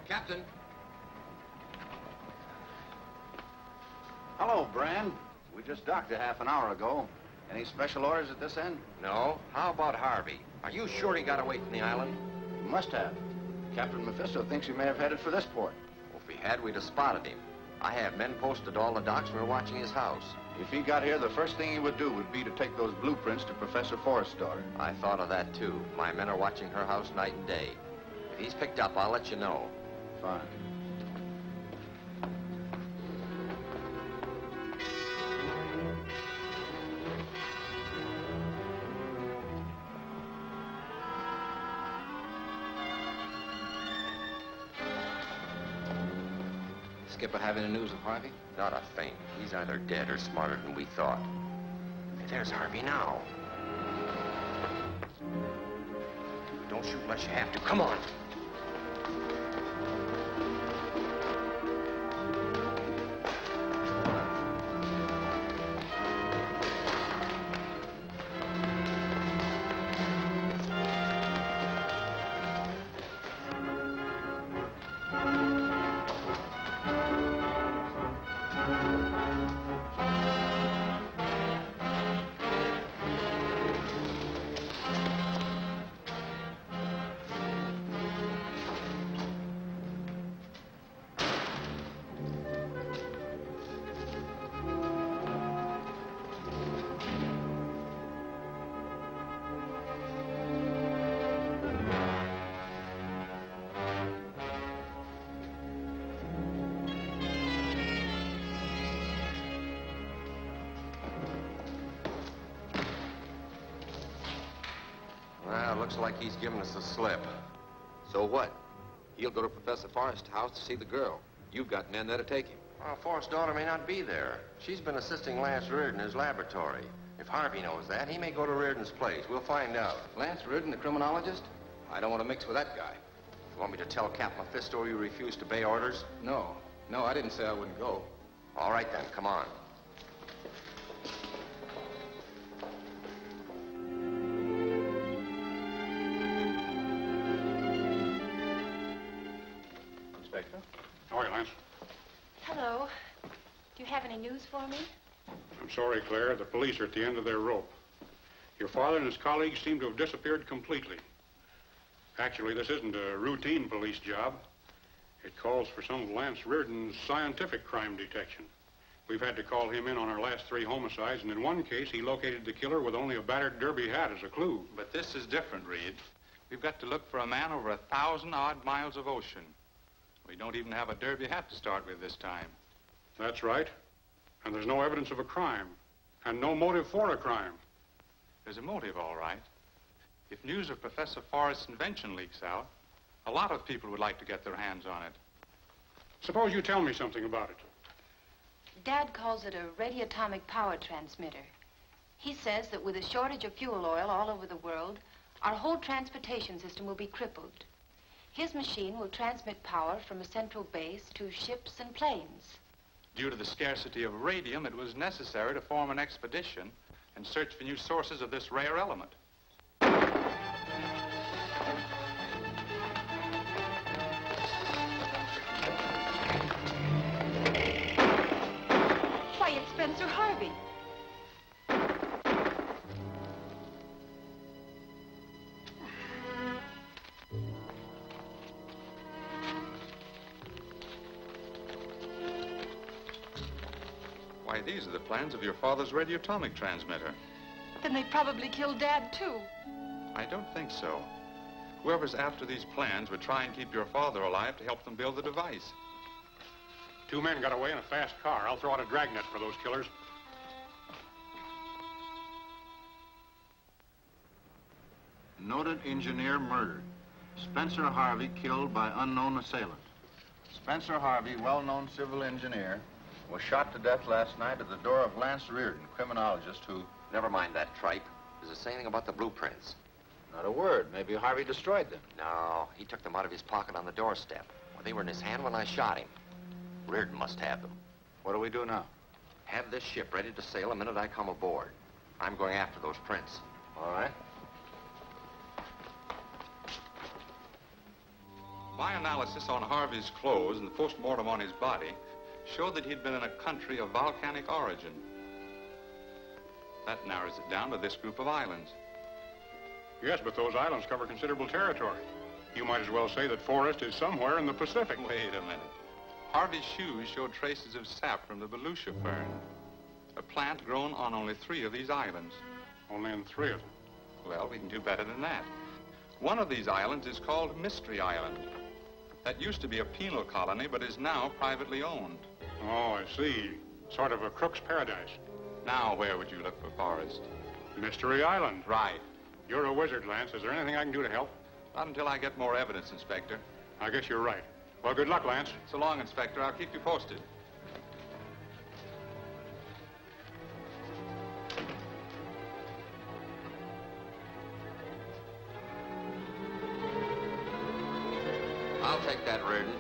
Captain. Hello, Brand. We just docked a half an hour ago. Any special orders at this end? No. How about Harvey? Are you sure he got away from the island? He must have. Captain Mephisto thinks he may have headed for this port. Well, if he had, we'd have spotted him. I have men posted all the docks. We're watching his house. If he got here, the first thing he would do would be to take those blueprints to Professor Forrest's daughter. I thought of that, too. My men are watching her house night and day. If he's picked up, I'll let you know. Fine. Skipper have any news of Harvey? Not a thing. He's either dead or smarter than we thought. Hey, there's Harvey now. Don't shoot unless you have to. Come on. Looks like he's giving us the slip. So what? He'll go to Professor Forrest's house to see the girl. You've got men there to take him. Well, Forrest's daughter may not be there. She's been assisting Lance Reardon in his laboratory. If Harvey knows that, he may go to Reardon's place. We'll find out. Lance Reardon, the criminologist? I don't want to mix with that guy. You want me to tell Captain Mephisto you refuse to obey orders? No, I didn't say I wouldn't go. All right, then. Come on. How are you, Lance? Hello. Do you have any news for me? I'm sorry, Claire. The police are at the end of their rope. Your father and his colleagues seem to have disappeared completely. Actually, this isn't a routine police job. It calls for some of Lance Reardon's scientific crime detection. We've had to call him in on our last 3 homicides, and in one case, he located the killer with only a battered derby hat as a clue. But this is different, Reed. We've got to look for a man over 1,000-odd miles of ocean. We don't even have a derby hat to start with this time. That's right. And there's no evidence of a crime. And no motive for a crime. There's a motive, all right. If news of Professor Forrest's invention leaks out, a lot of people would like to get their hands on it. Suppose you tell me something about it. Dad calls it a radioatomic power transmitter. He says that with a shortage of fuel oil all over the world, our whole transportation system will be crippled. His machine will transmit power from a central base to ships and planes. Due to the scarcity of radium, it was necessary to form an expedition and search for new sources of this rare element. Why, it's Spencer Harvey. Why, these are the plans of your father's radioatomic transmitter. Then they probably killed Dad, too. I don't think so. Whoever's after these plans would try and keep your father alive to help them build the device. 2 men got away in a fast car. I'll throw out a dragnet for those killers. Noted engineer murdered. Spencer Harvey killed by unknown assailant. Spencer Harvey, well-known civil engineer, was shot to death last night at the door of Lance Reardon, criminologist who... Never mind that tripe. Does it say anything about the blueprints? Not a word. Maybe Harvey destroyed them. No, he took them out of his pocket on the doorstep. Well, they were in his hand when I shot him. Reardon must have them. What do we do now? Have this ship ready to sail the minute I come aboard. I'm going after those prints. All right. My analysis on Harvey's clothes and the post-mortem on his body showed that he'd been in a country of volcanic origin. That narrows it down to this group of islands. Yes, but those islands cover considerable territory. You might as well say that Forrest is somewhere in the Pacific. Wait a minute. Harvey's shoes showed traces of sap from the Volusia fern, a plant grown on only 3 of these islands. Only in 3 of them. Well, we can do better than that. One of these islands is called Mystery Island. That used to be a penal colony, but is now privately owned. Oh, I see. Sort of a crook's paradise. Now, where would you look for Forrest? Mystery Island. Right. You're a wizard, Lance. Is there anything I can do to help? Not until I get more evidence, Inspector. I guess you're right. Well, good luck, Lance. So long, Inspector. I'll keep you posted. I'll take that, Reardon.